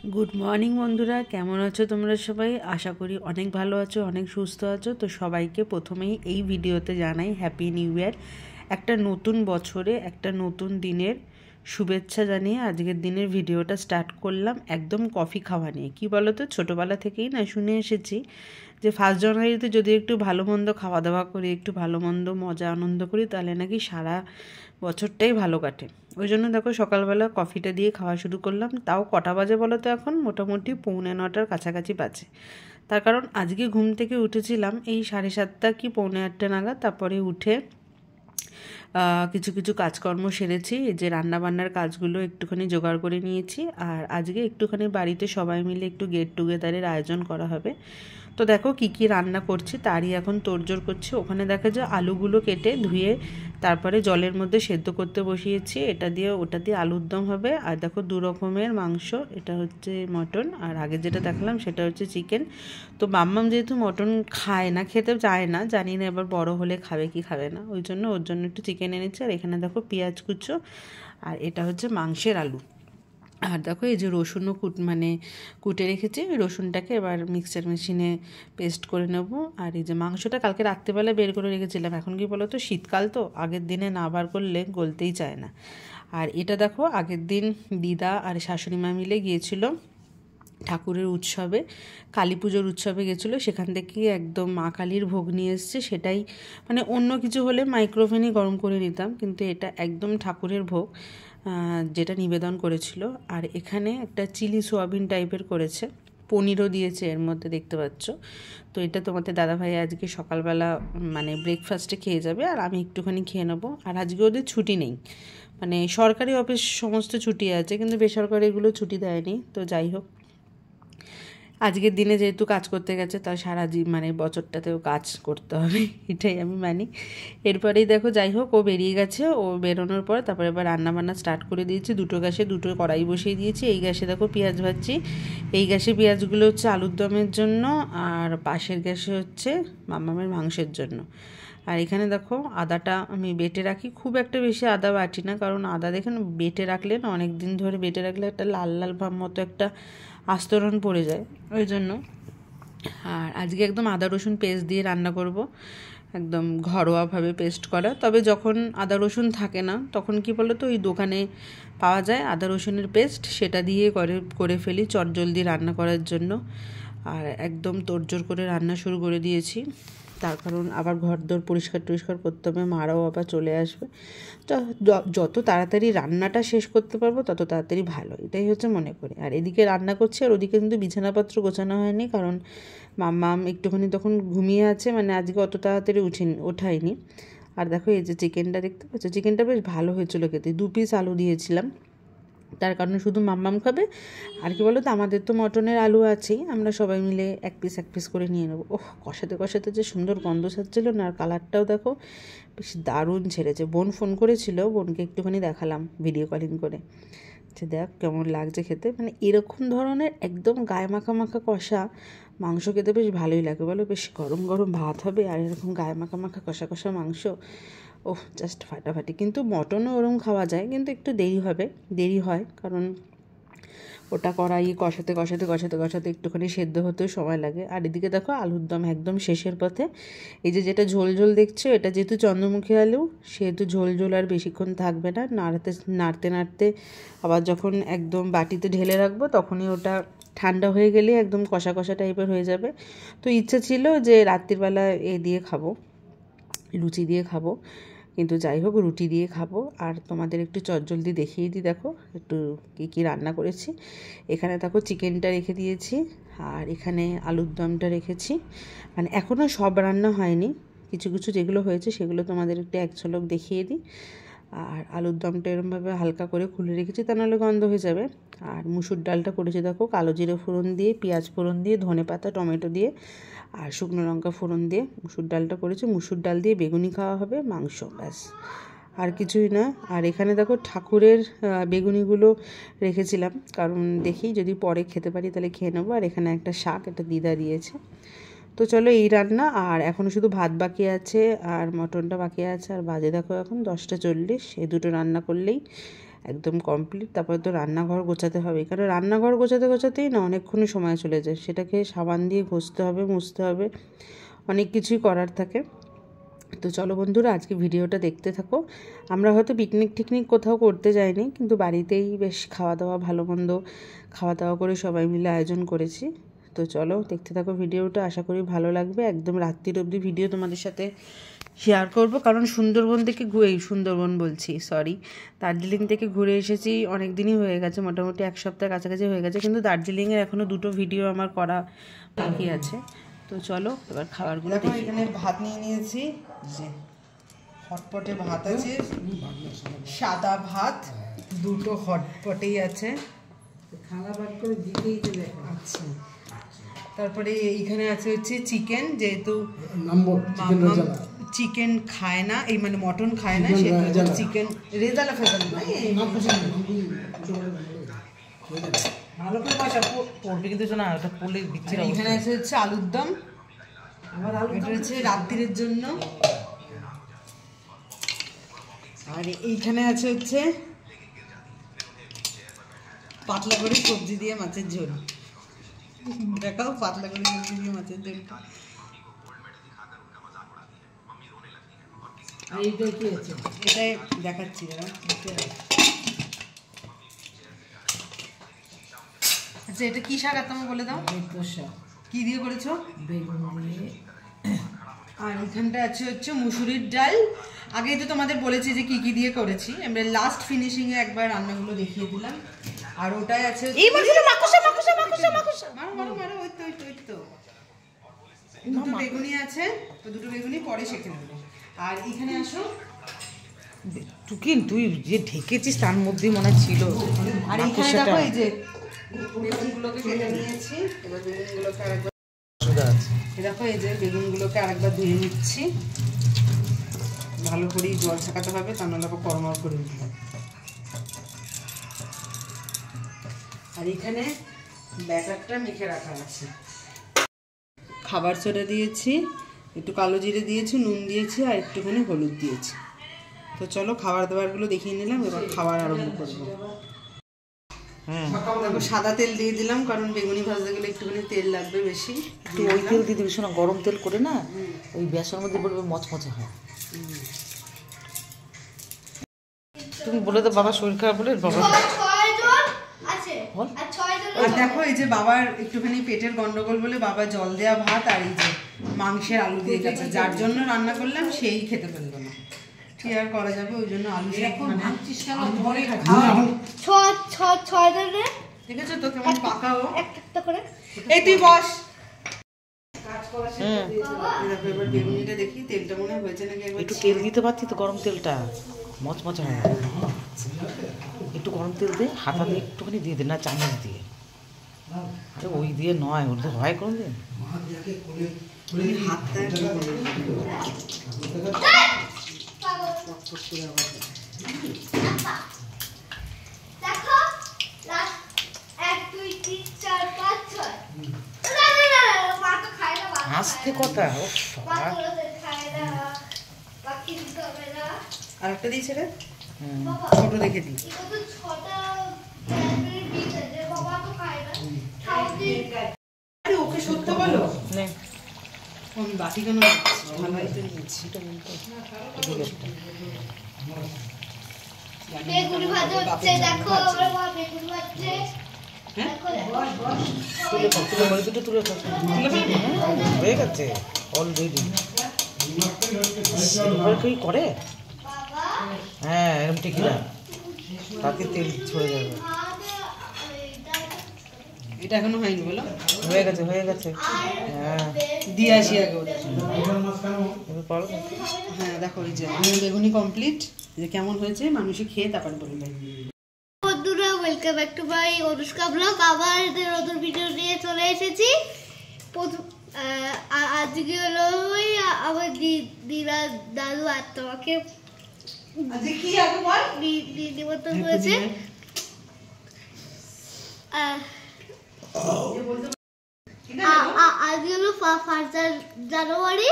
Good morning বন্ধুরা, কেমন আছো তোমরা সবাই? আশা করি অনেক ভালো আছো, অনেক সুস্থ আছো। তো সবাইকে প্রথমেই এই ভিডিওতে জানাই হ্যাপি নিউ ইয়ার। একটা নতুন বছরে একটা নতুন দিনের শুভেচ্ছা জানিয়ে আজকের দিনের ভিডিওটা স্টার্ট করলাম একদম কফি খাওয়া নিয়ে। কী বলো তো, ছোটোবেলা থেকেই না শুনে এসেছি যে 1 জানুয়ারিতে যদি একটু ভালো মন্দ খাওয়া দাওয়া করি, একটু ভালো মন্দ মজা আনন্দ করি, তাহলে নাকি সারা বছরটাই ভালো কাটে। ওই জন্য দেখো সকালবেলা কফিটা দিয়ে খাওয়া শুরু করলাম। তাও কটা বাজে বলো তো, এখন মোটামুটি 9:45 কাছাকাছি বাজে। তার কারণ আজকে ঘুম থেকে উঠেছিলাম এই 7:30 কি 7:45 নাগাদ। তারপরে উঠে কিছু কিছু কাজকর্ম সেরেছি, এই যে রান্নাবান্নার কাজগুলো একটুখানি জোগাড় করে নিয়েছি। আর আজকে একটুখানি বাড়িতে সবাই মিলে একটু গেট টুগেদারের আয়োজন করা হবে। তো দেখো কি কি রান্না করছি তারই এখন তোড়জোড় করছি। ওখানে দেখা যায় আলুগুলো কেটে ধুয়ে তারপরে জলের মধ্যে সেদ্ধ করতে বসিয়েছি। এটা দিয়ে ওটা দিয়ে আলুর দম হবে। আর দেখো 2 রকমের মাংস, এটা হচ্ছে মটন আর আগে যেটা দেখালাম সেটা হচ্ছে চিকেন। তো মাম্মাম যেহেতু মটন খায় না, খেতে চায় না, জানি না এবার বড় হলে খাবে কি খাবে না, ওই জন্য ওর জন্য একটু চিকেন এনেছি। আর এখানে দেখো পেঁয়াজ কুচো, আর এটা হচ্ছে মাংসের আলু। আর দেখো এই যে রসুনও কুটে রেখেছি, ওই রসুনটাকে এবার মিক্সচার মেশিনে পেস্ট করে নেব। আর এই যে মাংসটা কালকে রাত্রেবেলা বের করে রেখেছিলাম, এখন কি বলো তো শীতকাল তো আগের দিনে না বার করলে গলতেই চায় না। আর এটা দেখো আগের দিন দিদা আর শাশুড়ি মা মিলে গিয়েছিল ঠাকুরের উৎসবে, কালী পুজোর উৎসবে গেছিলো। সেখান থেকে একদম মা কালীর ভোগ নিয়ে এসছে। সেটাই অন্য কিছু হলে মাইক্রোওভেনে গরম করে নিতাম, কিন্তু এটা একদম ঠাকুরের ভোগ যেটা নিবেদন করেছিল। আর এখানে একটা চিলি সোয়াবিন টাইপের করেছে, পনিরও দিয়েছে এর মধ্যে, দেখতে পাচ্ছ। তো এটা তোমাদের দাদাভাই আজকে সকালবেলা ব্রেকফাস্টে খেয়ে যাবে, আর আমি একটুখানি খেয়ে নেবো। আর আজকে ওদের ছুটি নেই, সরকারি অফিস সমস্ত ছুটি আছে, কিন্তু বেসরকারিগুলো ছুটি দেয়নি। তো যাই হোক, আজকের দিনে যেহেতু কাজ করতে গেছে, তার সারা বছরটাতেও কাজ করতে হবে, এটাই আমি মানি। এরপরেই দেখো যাই হোক ও বেরিয়ে গেছে। ও বেরোনোর পর তারপরে এবার রান্নাবান্না স্টার্ট করে দিয়েছি। দুটো গ্যাসে দুটো কড়াই বসিয়ে দিয়েছি। এই গ্যাসে দেখো পেঁয়াজ ভাজছি, এই গ্যাসে পেঁয়াজগুলো হচ্ছে আলুর দমের জন্য, আর পাশের গ্যাসে হচ্ছে মামামের মাংসের জন্য। আর এখানে দেখো আদাটা আমি বেটে রাখি, খুব একটা বেশি আদা বাটি না, কারণ আদা দেখেন বেটে রাখলে না, অনেক দিন ধরে বেটে রাখলে একটা লাল লাল ভাব মতো একটা আস্তরণ পড়ে যায়, ওই জন্য। আর আজকে একদম আদা রসুন পেস্ট দিয়ে রান্না করব, একদম ঘরোয়াভাবে পেস্ট করা। তবে যখন আদা রসুন থাকে না, তখন কি বলো তো, ওই দোকানে পাওয়া যায় আদা রসুনের পেস্ট, সেটা দিয়ে করে ফেলি চটজলদি রান্না করার জন্য। আর একদম তোড়জোড় করে রান্না শুরু করে দিয়েছি, তার কারণ আবার ঘরদোর পরিষ্কার টরিষ্কার করতে হবে, মারাও আবার চলে আসবে। তো যত তাড়াতাড়ি রান্নাটা শেষ করতে পারবো তত তাড়াতাড়ি ভালো, এটাই হচ্ছে মনে করি। আর এদিকে রান্না করছি, আর ওদিকে কিন্তু বিছানাপত্র গোছানো হয়নি, কারণ মাম্মাম একটুখানি তখন ঘুমিয়ে আছে, আজকে অত তাড়াতাড়ি ওঠায়নি। আর দেখো এই যে চিকেনটা দেখতে পাচ্ছ, চিকেনটা বেশ ভালো হয়েছিল খেতে। 2 পিস আলু দিয়েছিলাম, তার কারণে শুধু মাম্মাম খাবে। আর কি বলো তো, আমাদের তো মটনের আলু আছেই, আমরা সবাই মিলে এক পিস করে নিয়ে নেবো। ওহ, কষাতে কষাতে যে সুন্দর গন্ধ ছাড়ছিল না, আর কালারটাও দেখো বেশ দারুণ ছেড়েছে। বোন ফোন করেছিল, বোনকে একটুখানি দেখালাম ভিডিও কলিং করে, যে দেখ কেমন লাগছে খেতে। এরকম ধরনের একদম গায়ে মাখা মাখা কষা মাংস খেতে বেশ ভালোই লাগে বলো। বেশ গরম গরম ভাত হবে, আর এরকম গায়ে মাখা মাখা কষা কষা মাংস, ওহ জাস্ট ফাটাফাটি। কিন্তু মটনও ওরকম খাওয়া যায়, কিন্তু একটু দেরি হয়, কারণ ওটা কড়াই কষাতে কষাতে কষাতে কষাতে একটুখানি সেদ্ধ হতেও সময় লাগে। আর এদিকে দেখো আলুর দম একদম শেষের পথে। এই যে যেটা ঝোল ঝোল দেখছো, এটা যেহেতু চন্দ্রমুখী আলু, সেহেতু ঝোল ঝোল আর বেশিক্ষণ থাকবে না। নাড়তে নাড়তে আবার যখন একদম বাটিতে ঢেলে রাখবো, তখনই ওটা ঠান্ডা হয়ে গেলে একদম কষা কষা টাইপের হয়ে যাবে। তো ইচ্ছে ছিল যে রাত্রিবেলা দিয়ে খাবো, লুচি দিয়ে খাবো, কিন্তু যাই হোক রুটি দিয়ে খাবো। আর তোমাদের একটু চটজলদি দেখিয়ে দিই, দেখো একটু কী কী রান্না করেছি। এখানে দেখো চিকেনটা রেখে দিয়েছি, আর এখানে আলুর দমটা রেখেছি। এখনও সব রান্না হয়নি, কিছু কিছু যেগুলো হয়েছে সেগুলো তোমাদের একটু এক ঝলক দেখিয়ে দিই। আর আলুর দমটা এরমভাবে হালকা করে খুলে রেখেছি, তা নাহলে গন্ধ হয়ে যাবে। আর মুসুর ডালটা করেছি দেখো কালো জিরে ফোড়ন দিয়ে, পেঁয়াজ ফোড়ন দিয়ে, ধনেপাতা টমেটো দিয়ে, আর শুকনো লঙ্কা ফোড়ন দিয়ে মুসুর ডালটা করেছি। মুসুর ডাল দিয়ে বেগুনি খাওয়া হবে, মাংস, ব্যাস আর কিছুই না। আর এখানে দেখো ঠাকুরের বেগুনিগুলো রেখেছিলাম, কারণ দেখি যদি পরে খেতে পারি তাহলে খেয়ে নেবো। আর এখানে একটা শাক, এটা দিদা দিয়েছে। তো চলো এই রান্না, আর এখনও শুধু ভাত বাকি আছে আর মটনটা বাকি আছে। আর বাজে দেখো এখন 10টা 40, এই দুটো রান্না করলেই একদম কমপ্লিট। তারপরে তো রান্নাঘর গোছাতে হবে, কারণ রান্নাঘর গোছাতে গোছাতেই না অনেকক্ষণই সময় চলে যায়। সেটাকে সাবান দিয়ে ঘষতে হবে, মুছতে হবে, অনেক কিছুই করার থাকে। তো চলো বন্ধুরা, আজকে ভিডিওটা দেখতে থাকো। আমরা হয়তো পিকনিক টিকনিক কোথাও করতে যাইনি, কিন্তু বাড়িতেই বেশ খাওয়া দাওয়া, ভালো মন্দ খাওয়া দাওয়া করে সবাই মিলে আয়োজন করেছি। তো চলো দেখতে থাকো ভিডিওটা, আশা করি ভালো লাগবে। একদম রাত্রির অবধি ভিডিও তোমাদের সাথে শেয়ার করব, কারণ সুন্দরবন থেকে সুন্দরবন বলছি, সরি, দার্জিলিং থেকে ঘুরে এসেছি। অনেক দিনই হয়ে গেছে, মোটামুটি 1 সপ্তাহের কাছাকাছি হয়ে গেছে, কিন্তু দার্জিলিংয়ের এখনও 2টো ভিডিও আমার করা বাকি আছে। তো চলো এবার খাবারগুলো দেখি। এখানে ভাত নিয়ে নিয়েছি, যে হটপটে ভাত আছে, সাদা ভাত, 2টো হটপটেই আছে, খাওয়া ভাত করে দিতেই চলে। আচ্ছা, তারপরে এইখানে আছে হচ্ছে চিকেন, যেহেতু চিকেন খায় না, এই মানে মটন খায় না, সেহেতু চিকেন রেজালা ফেজালা ভালো করে পয়সা পড়বে, কিন্তু না ওটা পড়লে বিচ্ছির। এখানে আছে হচ্ছে আলুর দম, এটা হচ্ছে রাত্রির জন্য। আর এইখানে আছে হচ্ছে পাতলা করে সবজি দিয়ে মাছের ঝোল। দেখাও পাতলা করে সবজি দিয়ে মাছের ঝোল। এটাই দেখাচ্ছি। আচ্ছা, এটা কি শাক তোমাকে বলে দাও? কি দিয়ে করেছো? বেগুন দিয়ে। আর এখানটা আছে হচ্ছে মুসুরির ডাল। আগেই তো তোমাদের বলেছি যে কি কি দিয়ে করেছি, আমরা লাস্ট ফিনিশিং এ একবার রান্নাগুলো দেখিয়ে দিলাম। আর ওটাই আছে এই মাছটা মাকুসা মাকুসা মাকুসা মাকুসা, মারো মারো মারো, ওই তো ওই তো ওই তো। দুটো বেগুনি আছে, তো দুটো বেগুনি পরে শেখে নেবো। আর এখানে আসো, টুকিন তুই যে ঢেকেছিস তার মধ্যে মনে ছিল। আর এখানে দেখো, এই যে বেগুনগুলোকে কেটে নিয়েছি, এবার বেগুনগুলোকে আরেকবার দেখো, এই যে বেগুনগুলোকে আরেকবার ধুয়ে নিচ্ছি। ভালো করেই জল ছাকাতে হবে, তা নাহলে আবার কড়মড় করে নিতে হবে। আর এখানে ব্যাটারটা মেখে রাখা আছে, খাবার সোডা দিয়েছি, একটু কালো জিরে দিয়েছি, নুন দিয়েছি, আর একটুখানি হলুদ দিয়েছি। তো চলো খাবার দাবারগুলো দেখিয়ে নিলাম, এবার খাবার আরম্ভ করবো। সাদা তেল দিয়ে দিলাম, কারণ বেগুনি ভাজতে গেলে একটুখানি তেল লাগবে বেশি। তুই ওই তেল দিয়ে দিবি, শোনা, গরম তেল করে না, ওই বেসনের মধ্যে বলবে মচমচে হয়। তুমি বলে দাও বাবা শরীর খারাপ বলে। বাবা আর দেখো, এই যে বাবার একটুখানি পেটের গন্ডগোল বলে বাবা জল দেয়া ভাত আর এই যে মাংসের আলু দিয়ে গেছে, যার জন্য রান্না করলাম সেই খেতে পারলো না। কি আর করা যাবে, ওই জন্য আলু ঠিক আছে। তো কেমন পাকাও, এই তুই বস। এবার বেগুনিটা দেখি, তেলটা মনে হয়েছে নাকি, একটু তেল দিতে পারতি তো, গরম তেলটা মচমচে হয়। একটু গরম তেল দিয়ে হাতা দিয়ে একটুখানি দিয়ে দে, না চামচ দিয়ে। আরে ওই দিয়ে নয়, ওর তো হয় কোনো দিন। হাসতে কথা। আর একটা দিয়েছে রে, ছোট দেখে দিই। আরে ওকে সত্য বলো, আমি বাটি কেন ভালোই তো নিচ্ছি। বেগুনি ভাজা হচ্ছে, দেখো বেগুনি ভাজছে। হয়ে গেছে অলরেডি। কেউ করে, হ্যাঁ এরকম ঠিকই না, তাতে তেল ছড়ে যাবে। এটা এখনো হয়নি বলো? হয়ে গেছে হয়ে গেছে। হ্যাঁ দিয়ে আসি আগে ওটা। হ্যাঁ দেখো, এই যে বেগুনি কমপ্লিট। যে কেমন হয়েছে মানুষে খেয়ে তারপর বলবে। বন্ধুরা, welcome back to my Anushka blog. আবার নতুন ভিডিও নিয়ে চলে এসেছি। আজকে হলো ওই আমার দিদা দাদু আর তোমাকে কি আগে বল, নিমন্ত্রণ করেছে। আজকে হলো 1 জানুয়ারি,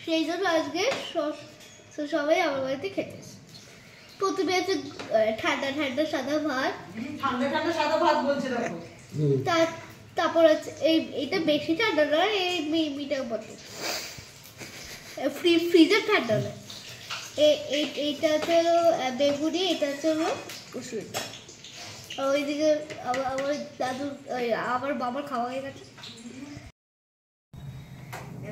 সেই জন্য আজকে সবাই আমার বাড়িতে খেতে এসেছে। প্রথমে আছে ঠান্ডা ঠান্ডা সাদা ভাত, ঠান্ডা ঠান্ডা সাদা ভাত বলছে দেখো। তারপর আছে এইটা বেশি ঠান্ডা নয়, এই মিটার মতো ফ্রিজের ঠান্ডা নয়। এইটা হচ্ছে হলো বেগুনি, এটা হচ্ছে হলো কুসুর। আর ওইদিকে আমার দাদু আমার বাবার খাওয়া হয়ে গেছে।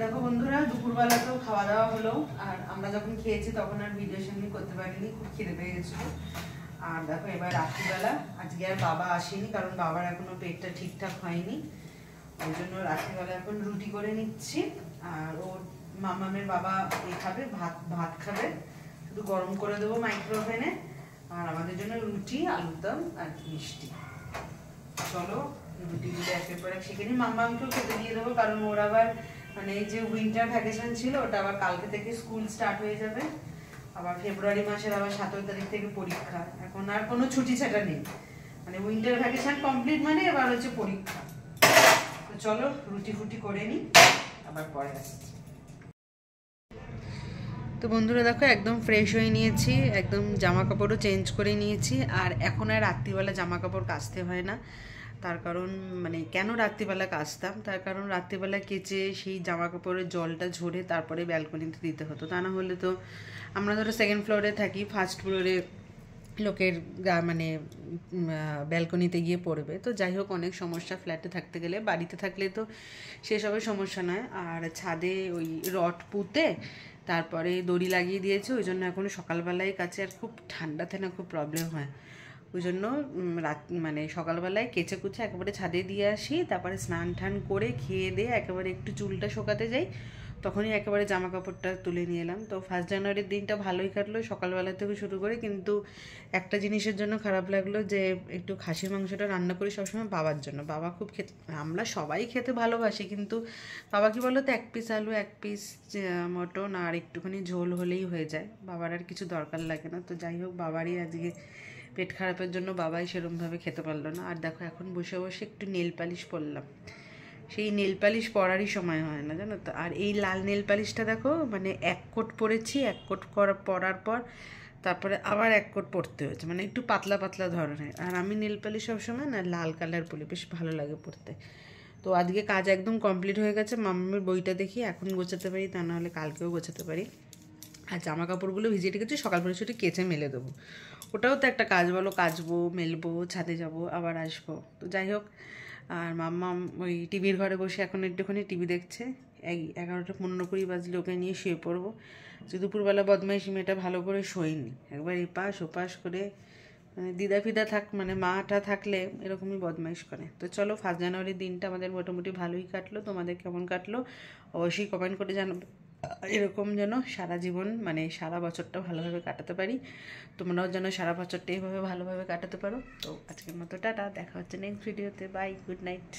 দেখো বন্ধুরা, দুপুরবেলা তো খাওয়া দাওয়া হলো, আর আমরা যখন খেয়েছি তখন আর ভিডিও সঙ্গে করতে পারিনি, খুব খিদে পেয়ে গেছিলো। আর দেখো এবার রাত্রিবেলা, আজকে আর বাবা আসেনি কারণ বাবার এখনো পেটটা ঠিকঠাক হয়নি, ওই জন্য রাত্রিবেলা এখন রুটি করে নিচ্ছি। আর ওর মামামের বাবা খাবে ভাত খাবে, শুধু গরম করে দেবো মাইক্রোওভেনে। আর আমাদের জন্য রুটি, আলুর দম আর মিষ্টি। চলো রুটিগুলো একের পর এক শিখে নিই, মামামকেও খেতে দিয়ে দেবো, কারণ ওর আবার মানে এই যে উইন্টার ভ্যাকেশন ছিল ওটা আবার কালকে থেকে স্কুল স্টার্ট হয়ে যাবে। আবার ফেব্রুয়ারি মাসের আবার 17 তারিখ থেকে পরীক্ষা, এখন আর কোনো ছুটি ছাটা নেই, মানে উইন্টার ভ্যাকেশন কমপ্লিট মানে এবার হচ্ছে পরীক্ষা। তো চলো রুটি ফুটি করে নিই, আবার পরে আসছি। তো বন্ধুরা দেখো একদম ফ্রেশ হয়ে নিয়েছি, একদম জামা কাপড়ও চেঞ্জ করে নিয়েছি। আর এখন আর রাত্রিবেলা জামা কাপড় কাচতে হয় না, তার কারণ মানে কেন রাত্রিবেলা কাচতাম, তার কারণ রাত্রিবেলা কেচে সেই জামা কাপড়ের জলটা ঝরে তারপরে ব্যালকনিতে দিতে হতো। তা না হলে তো আমরা ধরো সেকেন্ড ফ্লোরে থাকি, ফার্স্ট ফ্লোরে লোকের মানে ব্যালকনিতে গিয়ে পড়বে। তো যাই হোক অনেক সমস্যা ফ্ল্যাটে থাকতে গেলে, বাড়িতে থাকলে তো সেসবের সমস্যা নয়। আর ছাদে ওই রড পুঁতে তারপরে দড়ি লাগিয়ে দিয়েছে, ওই জন্য এখন সকালবেলায় কাছে আর খুব ঠান্ডাতে না খুব প্রবলেম হয়, ওই জন্য মানে সকালবেলায় কেচে কুচে একেবারে ছাদে দিয়ে আসি, তারপরে স্নান টান করে খেয়ে দিয়ে একেবারে একটু চুলটা শোকাতে যাই, তখনই একেবারে জামা কাপড়টা তুলে নিয়ে এলাম। তো 1 জানুয়ারির দিনটা ভালোই কাটলো সকালবেলা থেকে শুরু করে, কিন্তু একটা জিনিসের জন্য খারাপ লাগলো যে একটু খাসির মাংসটা রান্না করি সবসময় বাবার জন্য। বাবা খুব খেতে, আমরা সবাই খেতে ভালোবাসি, কিন্তু বাবা কি বলো তো 1 পিস আলু 1 পিস মটন আর একটুখানি ঝোল হলেই হয়ে যায়, বাবার আর কিছু দরকার লাগে না। তো যাই হোক বাবারই আজকে পেট খারাপের জন্য বাবাই সেরকমভাবে খেতে পারলো না। আর দেখো এখন বসে বসে একটু নেল পালিশ পরলাম, সেই নেল পালিশ পরারই সময় হয় না জানো তো। আর এই লাল নেল পালিশটা দেখো মানে 1 কোট পরেছি, 1 কোট পরার পর তারপরে আবার 1 কোট পরতে হয়েছে, মানে একটু পাতলা পাতলা ধরনের। আর আমি নেল পালিশ সবসময় না লাল কালার পরি, বেশ ভালো লাগে পরতে। তো আজকে কাজ একদম কমপ্লিট হয়ে গেছে, মাম্মার বইটা দেখি এখন গোছাতে পারি, তা নাহলে কালকেও গোছাতে পারি। আর জামা কাপড়গুলো ভিজিয়ে রেখেছি, সকাল করে ছুটি কেচে মেলে দেবো, ওটাও তো একটা কাজ বলো, কাচবো মেলবো ছাদে যাব আবার আসবো। তো যাই হোক, আর মাম্মা ওই টিভির ঘরে বসে এখন একটুখানি টিভি দেখছে, এই 11টা 15-20 বাজলে ওকে নিয়ে শুয়ে পড়বো। যে দুপুরবেলা বদমাইশি মেয়েটা ভালো করে শোয়নি, একবার এপাশ ওপাশ করে, মানে দিদা ফিদা মানে মাটা থাকলে এরকমই বদমাইশ করে। তো চলো 1 জানুয়ারির দিনটা আমাদের মোটামুটি ভালোই কাটলো, তোমাদের কেমন কাটলো অবশ্যই কমেন্ট করে জানাবে। এরকম যেন সারা জীবন মানে সারা বছরটা ভালোভাবে কাটাতে পারি, তোমরাও যেন সারা বছরটা এইভাবে ভালোভাবে কাটাতে পারো। তো আজকের মতো টাটা, দেখা হচ্ছে নেক্সট ভিডিওতে, বাই, গুড নাইট।